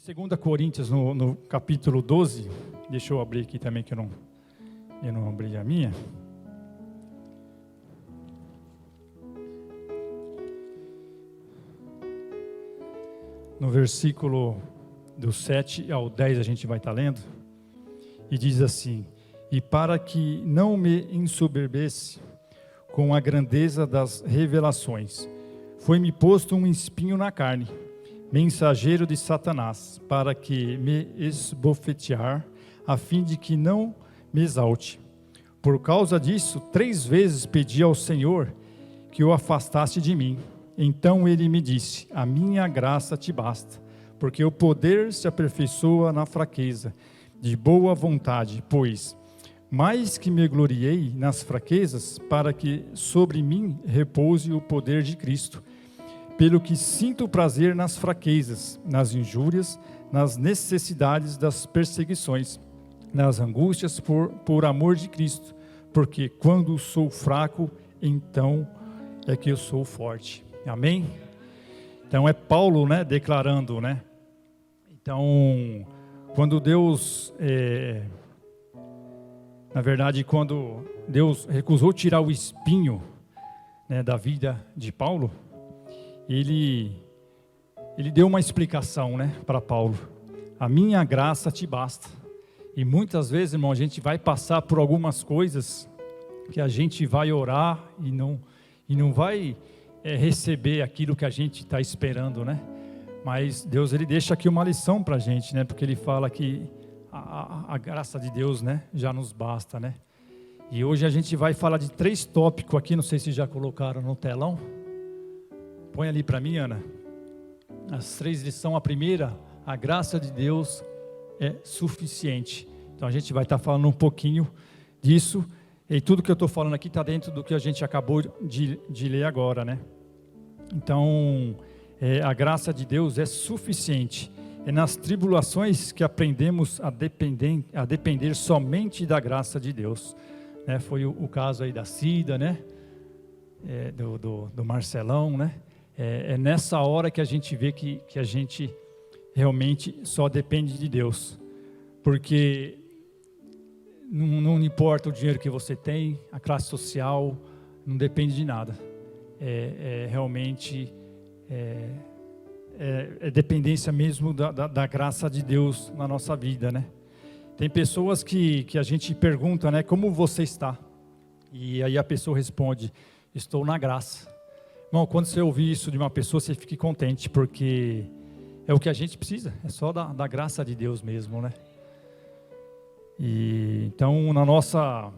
2 Coríntios, no capítulo 12, deixa eu abrir aqui também, que eu não abri a minha. No versículo do 7 ao 10 a gente vai estar lendo, e diz assim: e para que não me ensoberbece com a grandeza das revelações, foi-me posto um espinho na carne, mensageiro de Satanás, para que me esbofetear, a fim de que não me exalte. Por causa disso, 3 vezes pedi ao Senhor que o afastasse de mim. Então ele me disse: a minha graça te basta, porque o poder se aperfeiçoa na fraqueza. De boa vontade, pois, mais que me gloriei nas fraquezas, para que sobre mim repouse o poder de Cristo. Pelo que sinto prazer nas fraquezas, nas injúrias, nas necessidades, das perseguições, nas angústias por amor de Cristo, porque quando sou fraco, então é que eu sou forte. Amém? Então é Paulo, declarando, Então, quando Deus, na verdade, quando Deus recusou tirar o espinho, da vida de Paulo, ele deu uma explicação, para Paulo. A minha graça te basta. E muitas vezes, irmão, a gente vai passar por algumas coisas que a gente vai orar e não vai receber aquilo que a gente está esperando, Mas Deus, ele deixa aqui uma lição para a gente, porque ele fala que a graça de Deus, já nos basta, E hoje a gente vai falar de 3 tópicos aqui, não sei se já colocaram no telão. Põe ali para mim, Ana. As 3 lições. A primeira, a graça de Deus é suficiente. Então a gente vai estar falando um pouquinho disso. E tudo que eu estou falando aqui está dentro do que a gente acabou de ler agora, Então, a graça de Deus é suficiente. É nas tribulações que aprendemos a depender somente da graça de Deus. Foi o caso aí da Cida, do Marcelão, É nessa hora que a gente vê que a gente realmente só depende de Deus. Porque não importa o dinheiro que você tem, a classe social, não depende de nada. Realmente dependência mesmo da graça de Deus na nossa vida, Tem pessoas que a gente pergunta, como você está? E aí a pessoa responde: estou na graça. Irmão, quando você ouvir isso de uma pessoa, você fique contente, porque é o que a gente precisa, é só da graça de Deus mesmo, E então, na nossa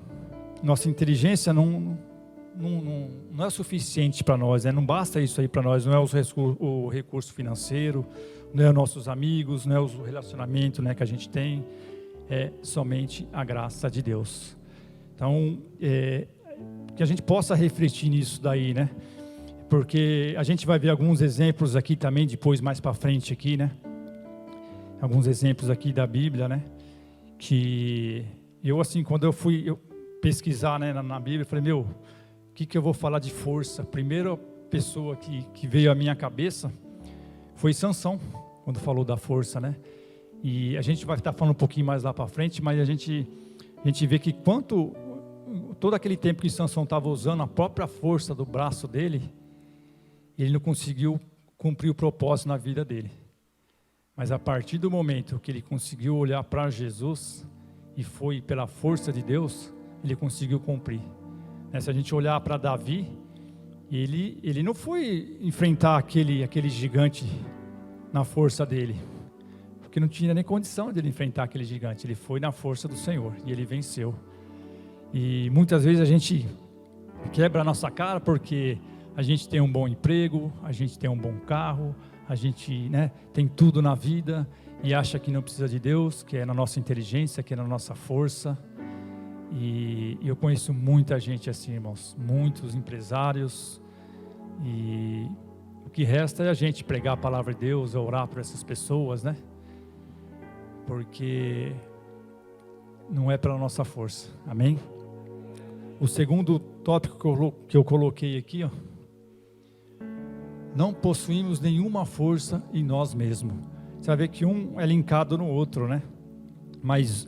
inteligência não é suficiente para nós, Não basta isso aí para nós, não é o recurso financeiro, não é os nossos amigos, não é o relacionamento, que a gente tem, é somente a graça de Deus. Então, que a gente possa refletir nisso daí, Porque a gente vai ver alguns exemplos aqui também, depois mais para frente aqui, Alguns exemplos aqui da Bíblia, Que eu, assim, quando eu fui pesquisar, na Bíblia, eu falei, o que eu vou falar de força? A primeira pessoa que veio à minha cabeça foi Sansão, quando falou da força, E a gente vai estar falando um pouquinho mais lá para frente, mas a gente vê que todo aquele tempo que Sansão estava usando a própria força do braço dele, ele não conseguiu cumprir o propósito na vida dele. Mas a partir do momento que ele conseguiu olhar para Jesus e foi pela força de Deus, ele conseguiu cumprir. Se a gente olhar para Davi, ele não foi enfrentar aquele gigante na força dele, porque não tinha nem condição de ele enfrentar aquele gigante. Ele foi na força do Senhor e ele venceu. E muitas vezes a gente quebra a nossa cara porque a gente tem um bom emprego, a gente tem um bom carro, a gente tem tudo na vida e acha que não precisa de Deus, que é na nossa inteligência, que é na nossa força. E eu conheço muita gente assim, irmãos, muitos empresários, e o que resta é a gente pregar a palavra de Deus, orar por essas pessoas, Porque não é pela nossa força, amém? O segundo tópico que eu coloquei aqui, não possuímos nenhuma força em nós mesmos, você vai ver que um é linkado no outro, né? Mas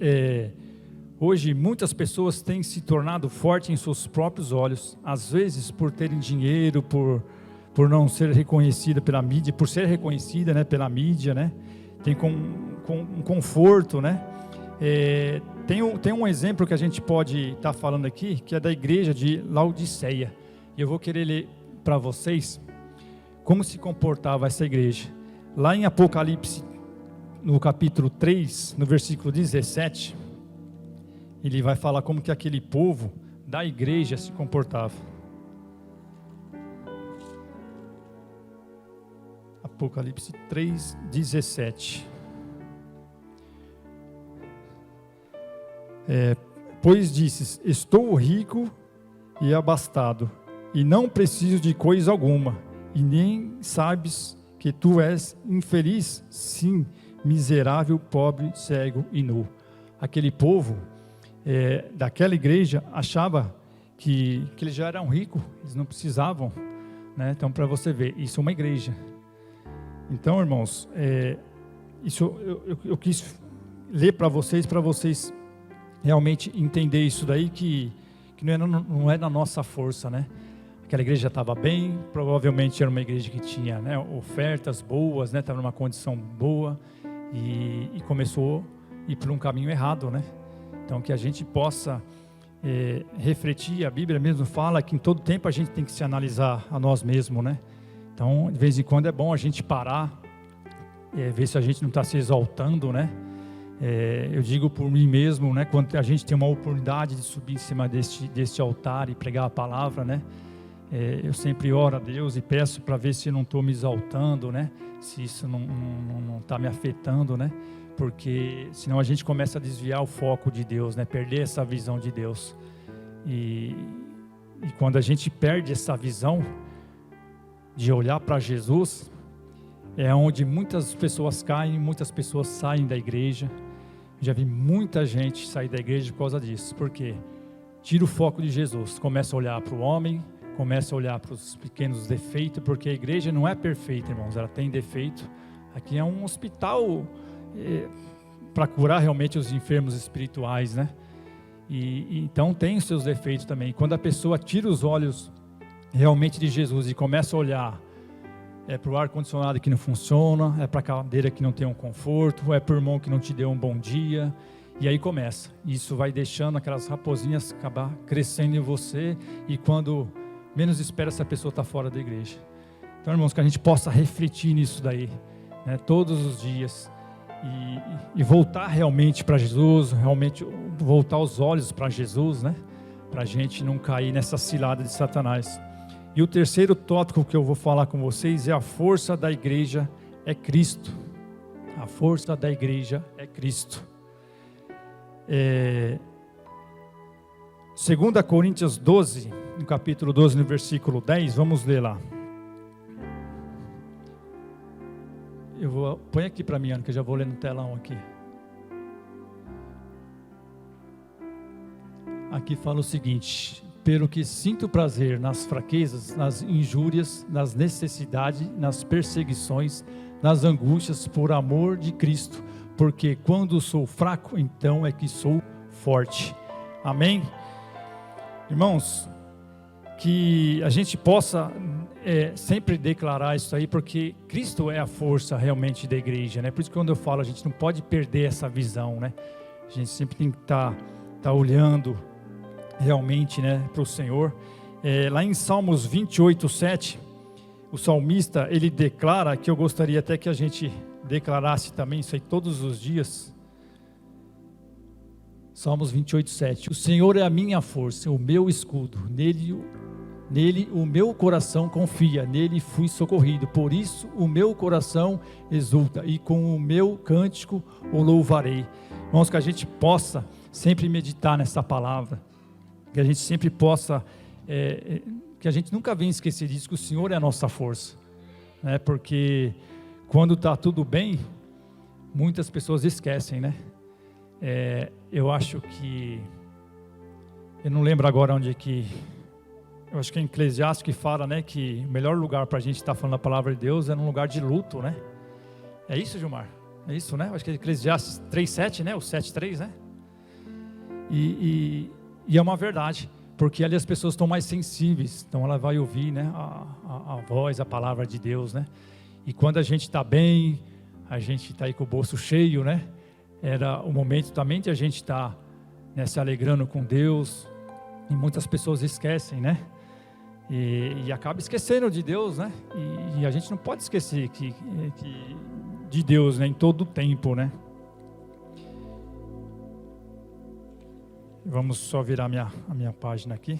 hoje muitas pessoas têm se tornado fortes em seus próprios olhos, às vezes por terem dinheiro, por não ser reconhecida pela mídia, por ser reconhecida, né, pela mídia, né? Tem um conforto, né? Tem um exemplo que a gente pode estar falando aqui, que é da igreja de Laodiceia. E eu vou querer ler para vocês como se comportava essa igreja. Lá em Apocalipse, no capítulo 3, no versículo 17, ele vai falar como que aquele povo da igreja se comportava. Apocalipse 3, 17. Pois disses, estou rico e abastado, e não preciso de coisa alguma, e nem sabes que tu és infeliz, sim, miserável, pobre, cego e nu. Aquele povo daquela igreja achava que eles já eram ricos, eles não precisavam, né? Então, para você ver, isso é uma igreja. Então, irmãos, isso eu quis ler para vocês realmente entender isso daí, que não é na nossa força, né? Aquela igreja já estava bem, provavelmente era uma igreja que tinha, né, ofertas boas, né, estava numa condição boa, e começou a ir por um caminho errado, né? Então, que a gente possa refletir. A Bíblia mesmo fala que em todo tempo a gente tem que se analisar a nós mesmos, né? Então, de vez em quando é bom a gente parar, ver se a gente não está se exaltando, né? Eu digo por mim mesmo, né? Quando a gente tem uma oportunidade de subir em cima deste altar e pregar a palavra, né? Eu sempre oro a Deus e peço para ver se eu não estou me exaltando, né? Se isso não está me afetando, né? Porque senão a gente começa a desviar o foco de Deus, né? Perder essa visão de Deus. E quando a gente perde essa visão de olhar para Jesus, é onde muitas pessoas caem, muitas pessoas saem da igreja. Já vi muita gente sair da igreja por causa disso. Por quê? Tira o foco de Jesus, começa a olhar para o homem, começa a olhar para os pequenos defeitos, porque a igreja não é perfeita, irmãos, ela tem defeito. Aqui é um hospital para curar realmente os enfermos espirituais, né? E então tem os seus defeitos também. Quando a pessoa tira os olhos realmente de Jesus e começa a olhar para o ar-condicionado que não funciona, para a cadeira que não tem um conforto, para o irmão que não te deu um bom dia, e aí começa. Isso vai deixando aquelas raposinhas acabar crescendo em você, e quando menos espera, essa pessoa está fora da igreja. Então, irmãos, que a gente possa refletir nisso daí, né, todos os dias, e voltar realmente para Jesus, realmente voltar os olhos para Jesus, né, para a gente não cair nessa cilada de Satanás. E o terceiro tópico que eu vou falar com vocês é a força da igreja é Cristo. A força da igreja é Cristo. 2 Coríntios 12, no capítulo 12, no versículo 10, vamos ler lá. Põe aqui para mim, Ana, que eu já vou ler no telão aqui. Aqui fala o seguinte: pelo que sinto prazer nas fraquezas, nas injúrias, nas necessidades, nas perseguições, nas angústias, por amor de Cristo, porque quando sou fraco, então é que sou forte. Amém? Irmãos, que a gente possa sempre declarar isso aí, porque Cristo é a força realmente da igreja, né? Por isso que quando eu falo, a gente não pode perder essa visão, né? A gente sempre tem que estar olhando realmente, né, para o Senhor. Lá em Salmos 28, 7, o salmista, ele declara, que eu gostaria até que a gente declarasse também isso aí todos os dias. Salmos 28, 7. O Senhor é a minha força, o meu escudo, nele o meu coração confia, nele fui socorrido, por isso o meu coração exulta, e com o meu cântico o louvarei. Irmãos, que a gente possa sempre meditar nessa palavra, que a gente sempre possa, que a gente nunca venha esquecer disso, que o Senhor é a nossa força, né? Porque quando está tudo bem, muitas pessoas esquecem, né? Eu acho que, eu não lembro agora onde é que, eu acho que é em Eclesiastes que fala, né, que o melhor lugar para a gente estar falando a palavra de Deus é num lugar de luto, né? É isso, Gilmar? É isso, né? Acho que é Eclesiastes 3:7, né? O 7:3, né? E é uma verdade, porque ali as pessoas estão mais sensíveis, então ela vai ouvir, né? A voz, a palavra de Deus, né? E quando a gente está bem, a gente está aí com o bolso cheio, né? Era o momento também de a gente estar, né, se alegrando com Deus, e muitas pessoas esquecem, né? E acaba esquecendo de Deus, né? E a gente não pode esquecer que de Deus, né? Em todo o tempo, né? Vamos só virar a minha página aqui.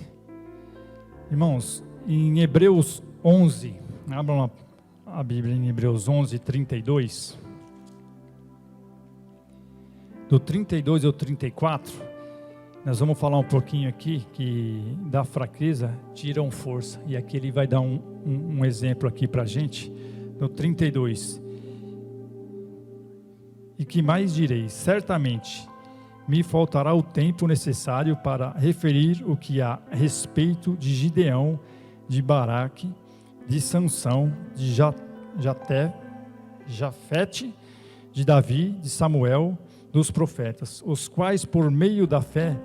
Irmãos, em Hebreus 11, abram a Bíblia em Hebreus 11, 32. Do 32 ao 34, nós vamos falar um pouquinho aqui que da fraqueza tiram força. E aqui ele vai dar um exemplo aqui para a gente. No 32. E que mais direi? Certamente me faltará o tempo necessário para referir o que há a respeito de Gideão, de Baraque, de Sansão, de Jafete, de Davi, de Samuel, dos profetas, os quais por meio da fé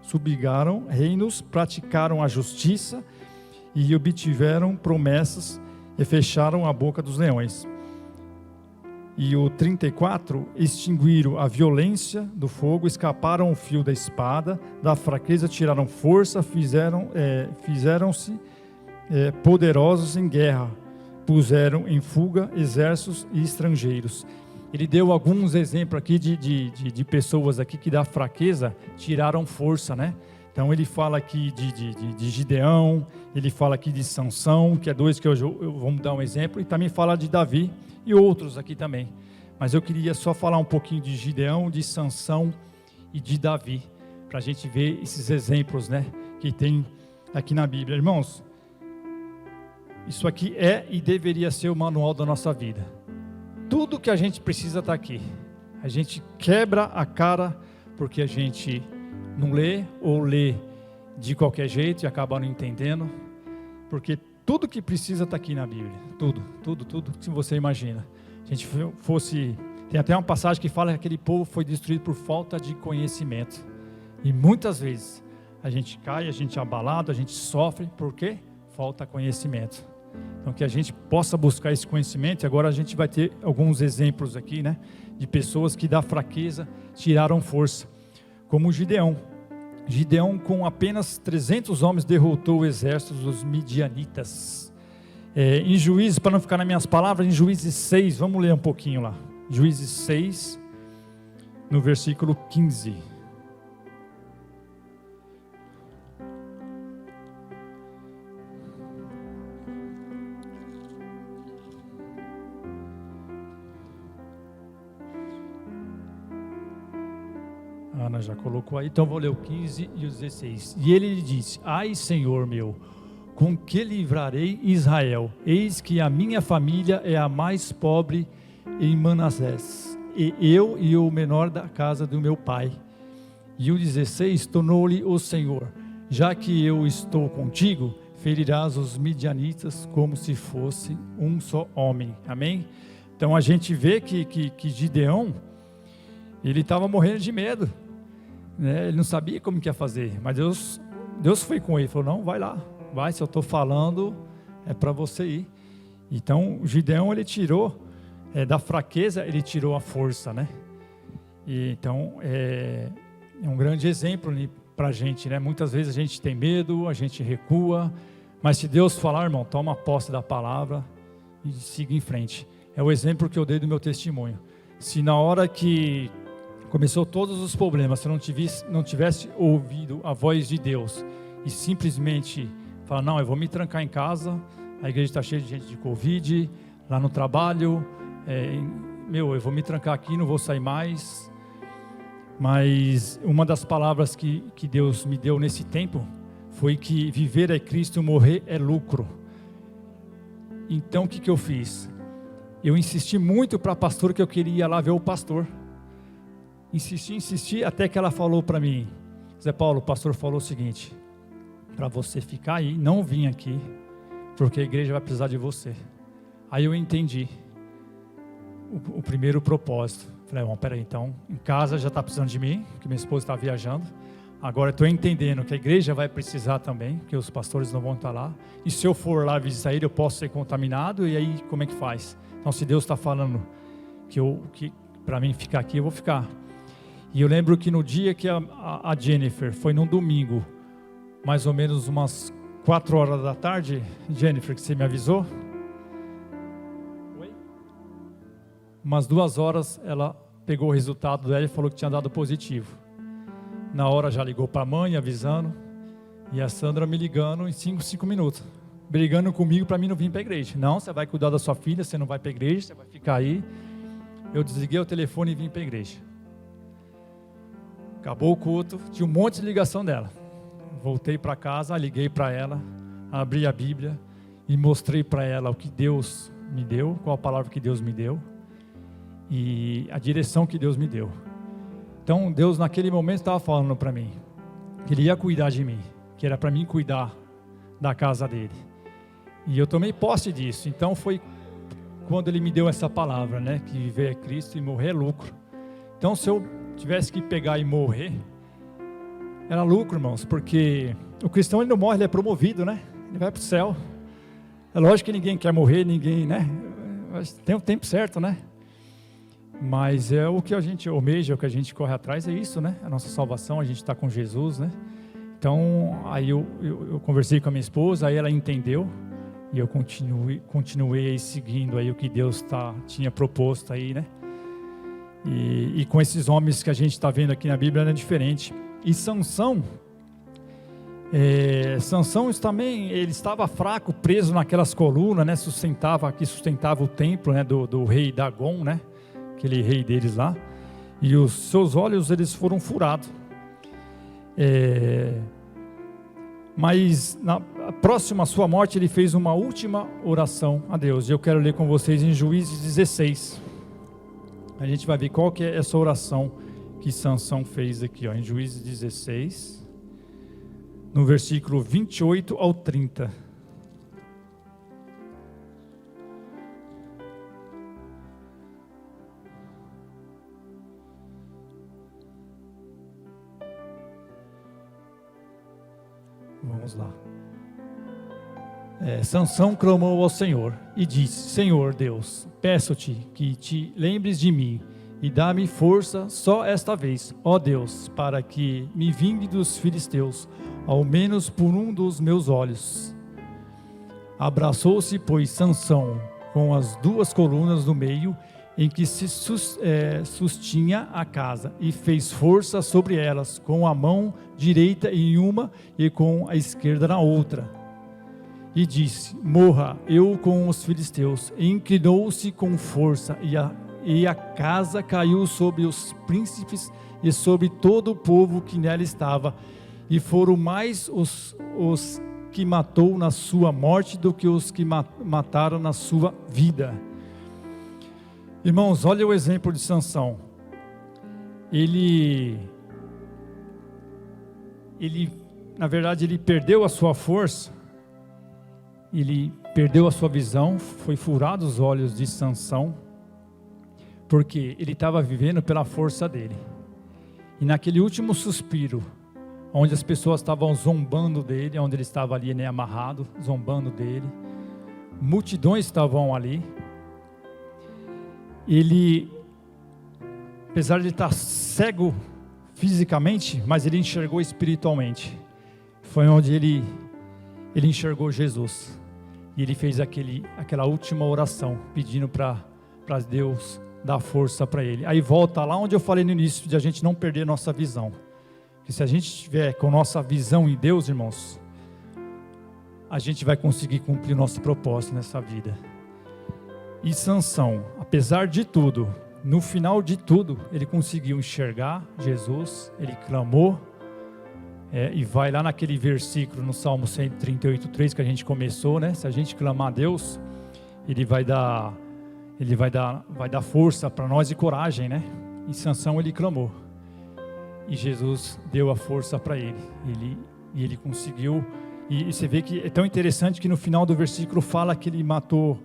subjugaram reinos, praticaram a justiça e obtiveram promessas e fecharam a boca dos leões. E o 34, extinguiram a violência do fogo, escaparam o fio da espada, da fraqueza tiraram força, fizeram-se poderosos em guerra, puseram em fuga exércitos e estrangeiros. Ele deu alguns exemplos aqui de pessoas aqui que da fraqueza tiraram força, né? Então ele fala aqui de Gideão, ele fala aqui de Sansão, que é dois que eu vou dar um exemplo, e também fala de Davi e outros aqui também. Mas eu queria só falar um pouquinho de Gideão, de Sansão e de Davi, para a gente ver esses exemplos, né, que tem aqui na Bíblia. Irmãos, isso aqui é e deveria ser o manual da nossa vida. Tudo que a gente precisa está aqui. A gente quebra a cara porque a gente não lê ou lê de qualquer jeito e acaba não entendendo, porque tudo que precisa está aqui na Bíblia, tudo que você imagina. A gente tem até uma passagem que fala que aquele povo foi destruído por falta de conhecimento, e muitas vezes a gente cai, a gente é abalado, a gente sofre, porque falta conhecimento. Então que a gente possa buscar esse conhecimento. E agora a gente vai ter alguns exemplos aqui, né, de pessoas que da fraqueza tiraram força, como Gideão. Gideão, com apenas 300 homens, derrotou o exército dos midianitas. Em Juízes, para não ficar nas minhas palavras, em Juízes 6, vamos ler um pouquinho lá. Juízes 6, no versículo 15. Ana já colocou aí, então vou ler o 15 e o 16. E ele lhe disse: ai, Senhor meu, com que livrarei Israel? Eis que a minha família é a mais pobre em Manassés, e eu e o menor da casa do meu pai. E o 16, tornou-lhe o Senhor: já que eu estou contigo, ferirás os midianitas como se fosse um só homem. Amém? Então a gente vê que Gideão, ele estava morrendo de medo, né? Ele não sabia como que ia fazer, mas Deus foi com ele, falou: não, vai lá, vai, se eu estou falando, é para você ir. Então Gideão, ele tirou da fraqueza, ele tirou a força, né? E então é um grande exemplo para a gente, né? Muitas vezes a gente tem medo, a gente recua, mas se Deus falar, irmão, toma posse da palavra e siga em frente. É o exemplo que eu dei do meu testemunho. Se na hora que começou todos os problemas, se eu não tivesse ouvido a voz de Deus e simplesmente falar: não, eu vou me trancar em casa, a igreja está cheia de gente de Covid, lá no trabalho, eu vou me trancar aqui, não vou sair mais. Mas uma das palavras que Deus me deu nesse tempo foi que viver é Cristo, morrer é lucro. Então o que eu fiz? Eu insisti muito para a pastora que eu queria ir lá ver o pastor. Insisti, até que ela falou para mim: Zé Paulo, o pastor falou o seguinte: para você ficar aí, não vir aqui, porque a igreja vai precisar de você. Aí eu entendi. o primeiro propósito. Falei, bom, peraí, então, em casa já está precisando de mim, que minha esposa está viajando. Agora estou entendendo que a igreja vai precisar também, que os pastores não vão estar lá. E se eu for lá visitar ele, eu posso ser contaminado, e aí como é que faz? Então, se Deus está falando que para mim ficar aqui, eu vou ficar. E eu lembro que no dia que a Jennifer, foi num domingo, mais ou menos umas 4 horas da tarde, Jennifer, que você me avisou? Oi? Umas 2 horas, ela pegou o resultado dela e falou que tinha dado positivo. Na hora já ligou para a mãe, avisando, e a Sandra me ligando em 5 minutos, brigando comigo para mim não vir para a igreja. Não, você vai cuidar da sua filha, você não vai para a igreja, você vai ficar aí. Eu desliguei o telefone e vim para a igreja. Acabou o culto, tinha um monte de ligação dela. Voltei para casa, liguei para ela, abri a Bíblia e mostrei para ela o que Deus me deu, qual a palavra que Deus me deu e a direção que Deus me deu. Então Deus naquele momento estava falando para mim que Ele ia cuidar de mim, que era para mim cuidar da casa dele. E eu tomei posse disso. Então foi quando Ele me deu essa palavra, né, que viver é Cristo e morrer é lucro. Então se eu tivesse que pegar e morrer, era lucro, irmãos, porque o cristão ele não morre, ele é promovido, né? Ele vai para o céu. É lógico que ninguém quer morrer, ninguém, né? Tem o tempo certo, né? Mas é o que a gente almeja, o que a gente corre atrás, é isso, né? A nossa salvação, a gente está com Jesus, né? Então, aí eu conversei com a minha esposa, aí ela entendeu, e eu continuei aí seguindo aí o que Deus tinha proposto aí, né? E com esses homens que a gente está vendo aqui na Bíblia, não é diferente. E Sansão também, ele estava fraco, preso naquelas colunas, né? Que sustentava o templo, né? Do rei Dagon, né? Aquele rei deles lá. E os seus olhos, eles foram furados. Mas próximo à sua morte, ele fez uma última oração a Deus. E eu quero ler com vocês em Juízes 16. A gente vai ver qual que é essa oração que Sansão fez aqui, ó, em Juízes 16, no versículo 28 ao 30. Vamos lá. Sansão clamou ao Senhor e disse: Senhor Deus, peço-te que te lembres de mim e dá-me força só esta vez, ó Deus, para que me vingue dos filisteus, ao menos por um dos meus olhos. Abraçou-se, pois, Sansão com as 2 colunas do meio em que se sustinha a casa, e fez força sobre elas, com a mão direita em uma e com a esquerda na outra. E disse: morra eu com os filisteus. E inclinou-se com força, e a casa caiu sobre os príncipes e sobre todo o povo que nela estava, e foram mais os que matou na sua morte do que os que mataram na sua vida. Irmãos, olha o exemplo de Sansão. Ele na verdade, ele perdeu a sua força, ele perdeu a sua visão, foi furado os olhos de Sansão, porque ele estava vivendo pela força dele. E naquele último suspiro, onde as pessoas estavam zombando dele, onde ele estava ali, né, amarrado, zombando dele, multidões estavam ali, ele, apesar de estar cego fisicamente, mas ele enxergou espiritualmente. Foi onde ele enxergou Jesus, e ele fez aquela última oração, pedindo para Deus dar força para ele. Aí volta lá onde eu falei no início, de a gente não perder nossa visão, porque se a gente estiver com nossa visão em Deus, irmãos, a gente vai conseguir cumprir nosso propósito nessa vida. E Sansão, apesar de tudo, no final de tudo, ele conseguiu enxergar Jesus, ele clamou, e vai lá naquele versículo no Salmo 138:3 que a gente começou, né? Se a gente clamar a Deus, Ele vai dar força para nós e coragem, né? E Sansão, ele clamou, e Jesus deu a força para ele, e ele conseguiu. E você vê que é tão interessante que no final do versículo fala que ele matou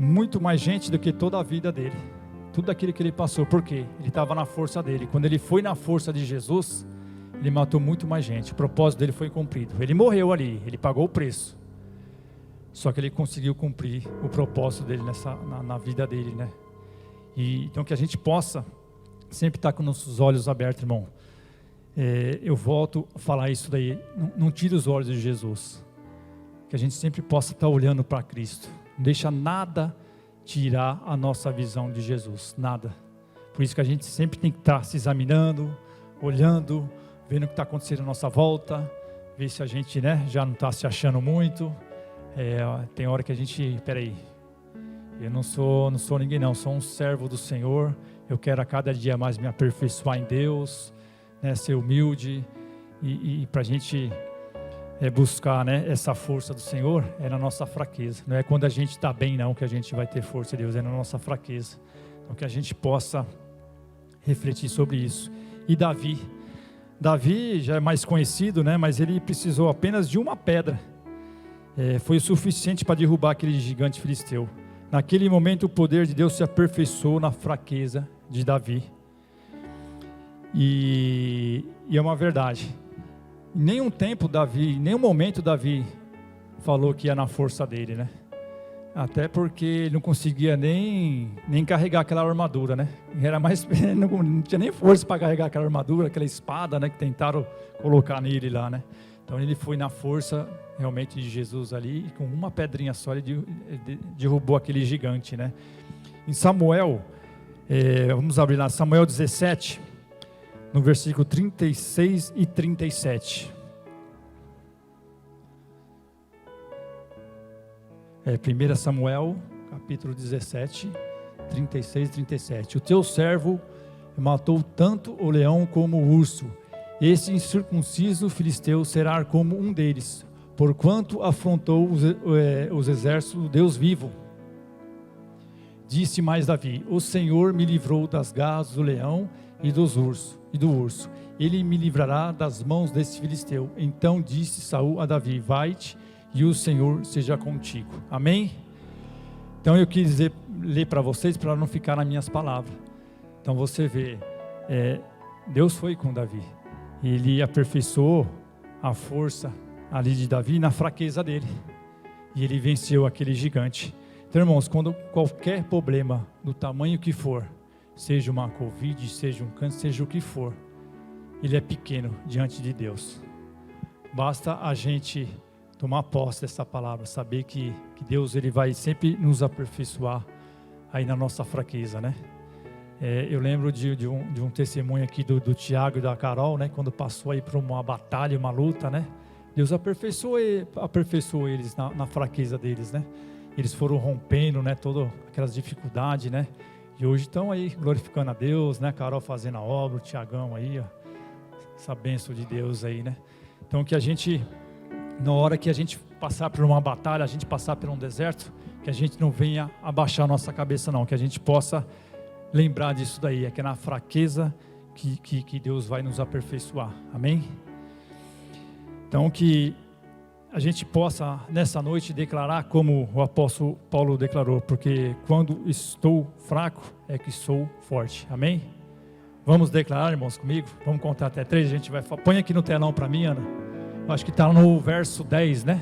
muito mais gente do que toda a vida dele. Tudo aquilo que ele passou. Por quê? Ele estava na força dele. Quando ele foi na força de Jesus, ele matou muito mais gente. O propósito dele foi cumprido. Ele morreu ali, ele pagou o preço. Só que ele conseguiu cumprir o propósito dele na vida dele, né? Então que a gente possa sempre estar com nossos olhos abertos, irmão. Eu volto a falar isso daí. Não tire os olhos de Jesus. Que a gente sempre possa estar olhando para Cristo. Não deixa nada tirar a nossa visão de Jesus. Nada. Por isso que a gente sempre tem que estar se examinando, olhando, vendo o que está acontecendo à nossa volta. Ver se a gente, né, já não está se achando muito. Tem hora que a gente, peraí, eu não sou ninguém não, sou um servo do Senhor, eu quero a cada dia mais me aperfeiçoar em Deus, né, ser humilde, e para a gente buscar, né, essa força do Senhor, é na nossa fraqueza, não é quando a gente está bem não que a gente vai ter força de Deus, é na nossa fraqueza, então que a gente possa refletir sobre isso. E Davi já é mais conhecido, né, mas ele precisou apenas de uma pedra, foi o suficiente para derrubar aquele gigante filisteu. Naquele momento o poder de Deus se aperfeiçoou na fraqueza de Davi. E é uma verdade. Em nenhum momento Davi falou que ia na força dele, né? Até porque ele não conseguia nem carregar aquela armadura, né? Não tinha nem força para carregar aquela armadura, aquela espada, né? Que tentaram colocar nele lá, né? Então ele foi na força realmente de Jesus ali, e com uma pedrinha só ele derrubou aquele gigante, né? Em Samuel, vamos abrir lá, Samuel 17, no versículo 36 e 37. 1 Samuel, capítulo 17, 36 e 37. O teu servo matou tanto o leão como o urso. Esse incircunciso filisteu será como um deles, porquanto afrontou os exércitos do Deus vivo. Disse mais Davi: o Senhor me livrou das garras do leão e do urso. Ele me livrará das mãos desse filisteu. Então disse Saul a Davi: vai-te, e o Senhor seja contigo. Amém? Então eu quis ler para vocês, para não ficar nas minhas palavras. Então você vê, Deus foi com Davi. Ele aperfeiçoou a força ali de Davi na fraqueza dele. E ele venceu aquele gigante. Então, irmãos, quando qualquer problema, do tamanho que for, seja uma Covid, seja um câncer, seja o que for, ele é pequeno diante de Deus. Basta a gente tomar posse dessa palavra, saber que Deus ele vai sempre nos aperfeiçoar aí na nossa fraqueza, né? Eu lembro de um testemunho aqui do Tiago e da Carol, né? Quando passou aí por uma batalha, uma luta, né? Deus aperfeiçoou eles na fraqueza deles, né? Eles foram rompendo, né? Todas aquelas dificuldades, né? E hoje estão aí glorificando a Deus, né? Carol fazendo a obra, o Tiagão aí, ó, essa bênção de Deus aí, né? Então que a gente, na hora que a gente passar por uma batalha, a gente passar por um deserto, que a gente não venha abaixar a nossa cabeça não, que a gente possa lembrar disso daí, é que é na fraqueza que Deus vai nos aperfeiçoar, amém? Então que a gente possa nessa noite declarar como o apóstolo Paulo declarou, porque quando estou fraco é que sou forte, amém? Vamos declarar, irmãos, comigo? Vamos contar até 3, a gente vai, põe aqui no telão para mim, Ana, acho que está no verso 10, né?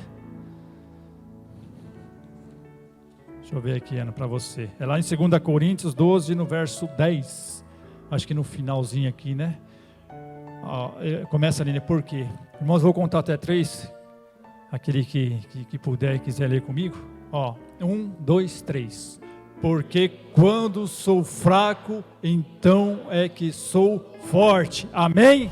Deixa eu ver aqui, Ana, para você. É lá em 2 Coríntios 12, no verso 10. Acho que no finalzinho aqui, né? Começa ali, né? Por quê? Irmãos, vou contar até 3. Aquele que puder e quiser ler comigo. 1, 2, 3. Porque quando sou fraco, então é que sou forte. Amém?